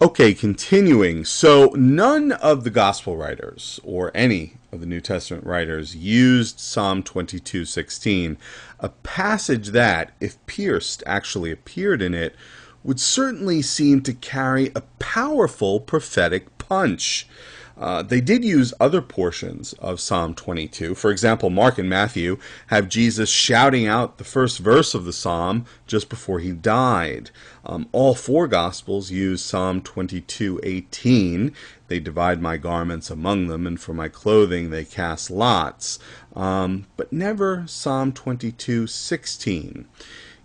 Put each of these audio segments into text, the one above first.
Okay, continuing. So none of the gospel writers or any of the New Testament writers used Psalm 22:16, a passage that, if pierced, actually appeared in it, would certainly seem to carry a powerful prophetic punch. They did use other portions of Psalm 22. For example, Mark and Matthew have Jesus shouting out the first verse of the psalm just before he died. All four Gospels use Psalm 22:18. They divide my garments among them, and for my clothing they cast lots. But never Psalm 22:16.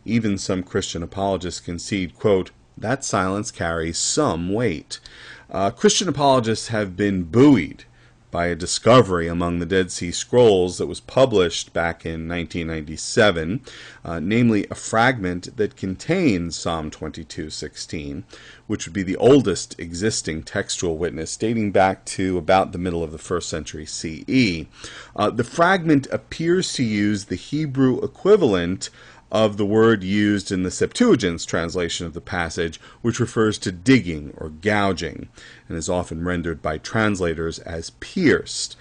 Even some Christian apologists concede, quote, that silence carries some weight. Christian apologists have been buoyed by a discovery among the Dead Sea Scrolls that was published back in 1997, namely a fragment that contains Psalm 22:16, which would be the oldest existing textual witness dating back to about the middle of the 1st century CE. The fragment appears to use the Hebrew equivalent of the word used in the Septuagint's translation of the passage, which refers to digging or gouging, and is often rendered by translators as pierced.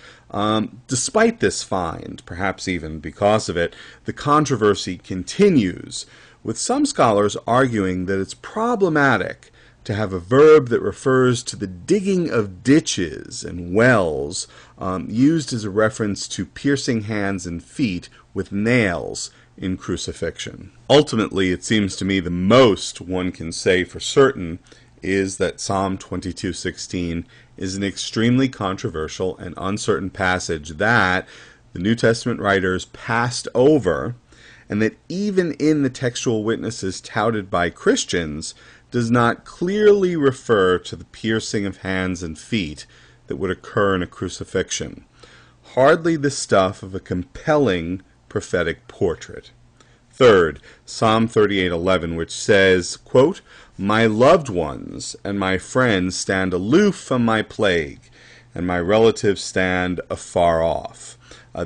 Despite this find, perhaps even because of it, the controversy continues, with some scholars arguing that it's problematic to have a verb that refers to the digging of ditches and wells used as a reference to piercing hands and feet with nails in crucifixion. Ultimately, it seems to me the most one can say for certain is that Psalm 22:16 is an extremely controversial and uncertain passage that the New Testament writers passed over, and that even in the textual witnesses touted by Christians does not clearly refer to the piercing of hands and feet that would occur in a crucifixion. Hardly the stuff of a compelling prophetic portrait. Third, Psalm 38:11, which says, quote, my loved ones and my friends stand aloof from my plague, and my relatives stand afar off.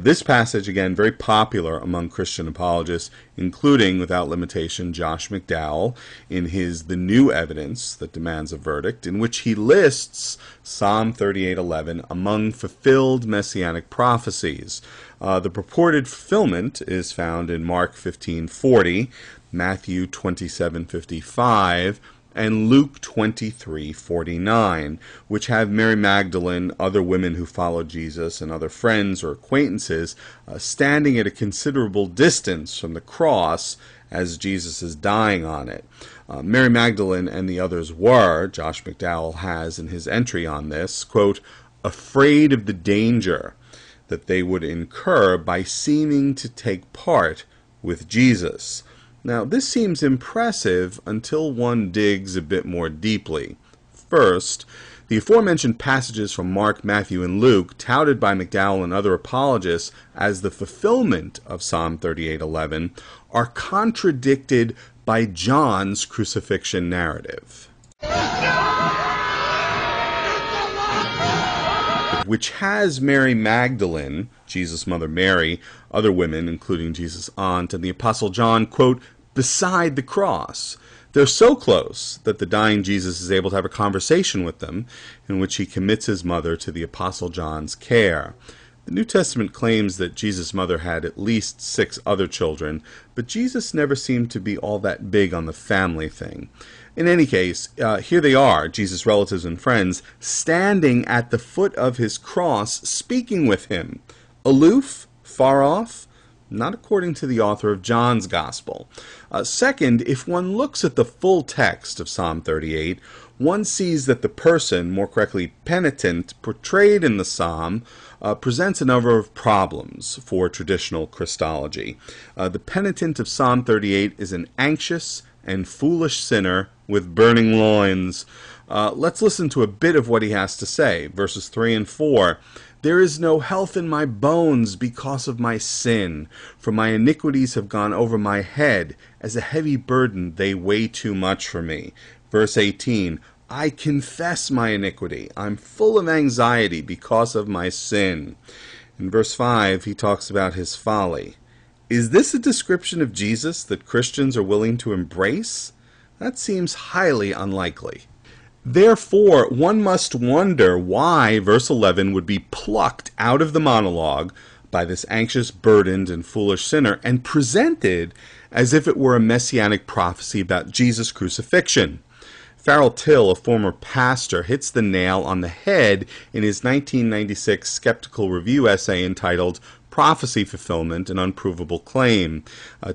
This passage, again, very popular among Christian apologists, including, without limitation, Josh McDowell, in his The New Evidence That Demands a Verdict, in which he lists Psalm 38:11 among fulfilled messianic prophecies. The purported fulfillment is found in Mark 15:40, Matthew 27:55, and Luke 23:49, which have Mary Magdalene, other women who followed Jesus, and other friends or acquaintances standing at a considerable distance from the cross as Jesus is dying on it. Mary Magdalene and the others were, Josh McDowell has in his entry on this, quote, afraid of the danger that they would incur by seeming to take part with Jesus. Now, this seems impressive until one digs a bit more deeply. First, the aforementioned passages from Mark, Matthew, and Luke, touted by McDowell and other apologists as the fulfillment of Psalm 38:11, are contradicted by John's crucifixion narrative, which has Mary Magdalene, Jesus' mother Mary, other women, including Jesus' aunt, and the Apostle John, quote, beside the cross. They're so close that the dying Jesus is able to have a conversation with them in which he commits his mother to the Apostle John's care. The New Testament claims that Jesus' mother had at least 6 other children, but Jesus never seemed to be all that big on the family thing. In any case, here they are, Jesus' relatives and friends, standing at the foot of his cross, speaking with him. Aloof? Far off? Not according to the author of John's Gospel. Second, if one looks at the full text of Psalm 38, one sees that the person, more correctly penitent, portrayed in the psalm presents a number of problems for traditional Christology. The penitent of Psalm 38 is an anxious and foolish sinner with burning loins. Let's listen to a bit of what he has to say. Verses 3 and 4. There is no health in my bones because of my sin, for my iniquities have gone over my head. As a heavy burden, they weigh too much for me. Verse 18. I confess my iniquity. I'm full of anxiety because of my sin. In verse 5, he talks about his folly. Is this a description of Jesus that Christians are willing to embrace? That seems highly unlikely. Therefore, one must wonder why verse 11 would be plucked out of the monologue by this anxious, burdened, and foolish sinner and presented as if it were a messianic prophecy about Jesus' crucifixion. Farrell Till, a former pastor, hits the nail on the head in his 1996 Skeptical Review essay entitled Prophecy Fulfillment, an Unprovable Claim.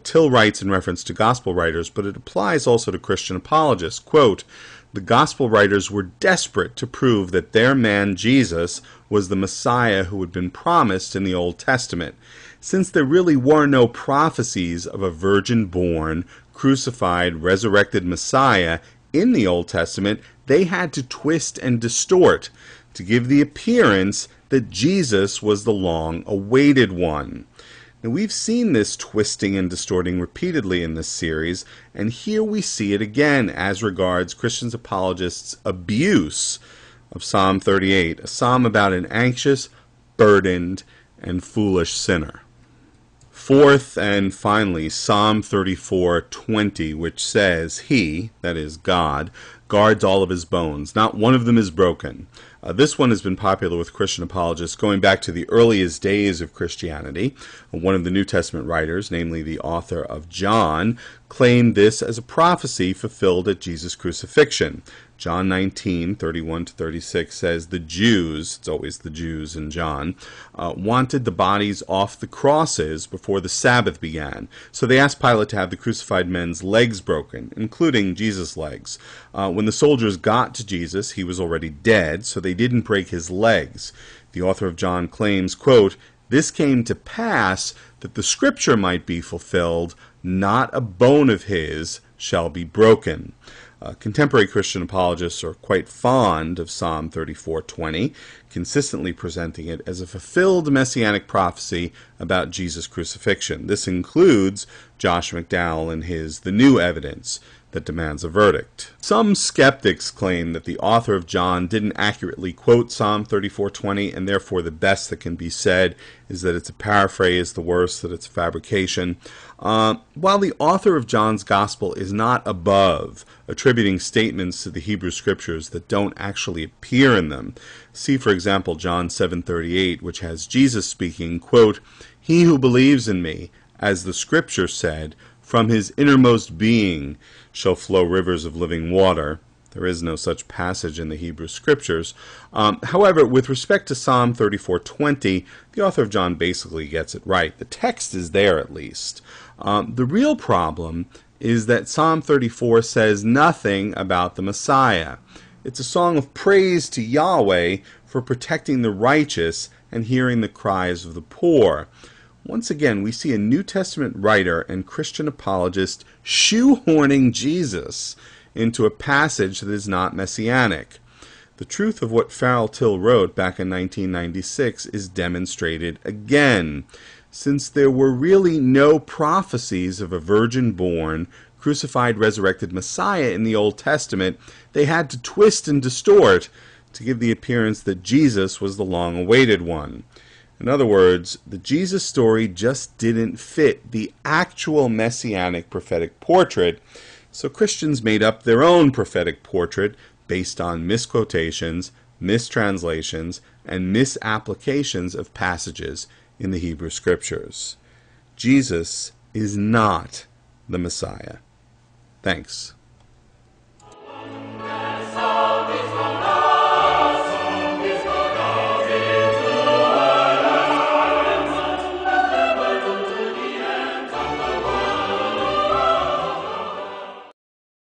Till writes in reference to gospel writers, but it applies also to Christian apologists, quote, "The gospel writers were desperate to prove that their man Jesus was the Messiah who had been promised in the Old Testament. Since there really were no prophecies of a virgin-born, crucified, resurrected Messiah in the Old Testament, they had to twist and distort to give the appearance that Jesus was the long-awaited one." Now, we've seen this twisting and distorting repeatedly in this series, and here we see it again as regards Christians apologists' abuse of Psalm 38, a psalm about an anxious, burdened, and foolish sinner. Fourth and finally, Psalm 34:20, which says, "He," that is God, "guards all of his bones. Not one of them is broken." This one has been popular with Christian apologists going back to the earliest days of Christianity. One of the New Testament writers, namely the author of John, claimed this as a prophecy fulfilled at Jesus' crucifixion. John 19:31-36 says, "The Jews," it's always the Jews in John, "wanted the bodies off the crosses before the Sabbath began. So they asked Pilate to have the crucified men's legs broken, including Jesus' legs. When the soldiers got to Jesus, he was already dead, so they didn't break his legs." The author of John claims, quote, "This came to pass that the scripture might be fulfilled, not a bone of his shall be broken." Contemporary Christian apologists are quite fond of Psalm 34:20, consistently presenting it as a fulfilled messianic prophecy about Jesus' crucifixion. This includes Josh McDowell in his The New Evidence That Demands a Verdict. Some skeptics claim that the author of John didn't accurately quote Psalm 34:20, and therefore the best that can be said is that it's a paraphrase, the worst that it's a fabrication. While the author of John's Gospel is not above attributing statements to the Hebrew Scriptures that don't actually appear in them, see, for example, John 7:38, which has Jesus speaking, quote, "He who believes in me, as the Scripture said, from his innermost being shall flow rivers of living water." There is no such passage in the Hebrew Scriptures. However, with respect to Psalm 34:20, the author of John basically gets it right. The text is there, at least. The real problem is that Psalm 34 says nothing about the Messiah. It's a song of praise to Yahweh for protecting the righteous and hearing the cries of the poor. Once again, we see a New Testament writer and Christian apologist shoehorning Jesus into a passage that is not messianic. The truth of what Farrell Till wrote back in 1996 is demonstrated again. Since there were really no prophecies of a virgin-born, crucified, resurrected Messiah in the Old Testament, they had to twist and distort to give the appearance that Jesus was the long-awaited one. In other words, the Jesus story just didn't fit the actual messianic prophetic portrait, so Christians made up their own prophetic portrait based on misquotations, mistranslations, and misapplications of passages in the Hebrew Scriptures. Jesus is not the Messiah. Thanks.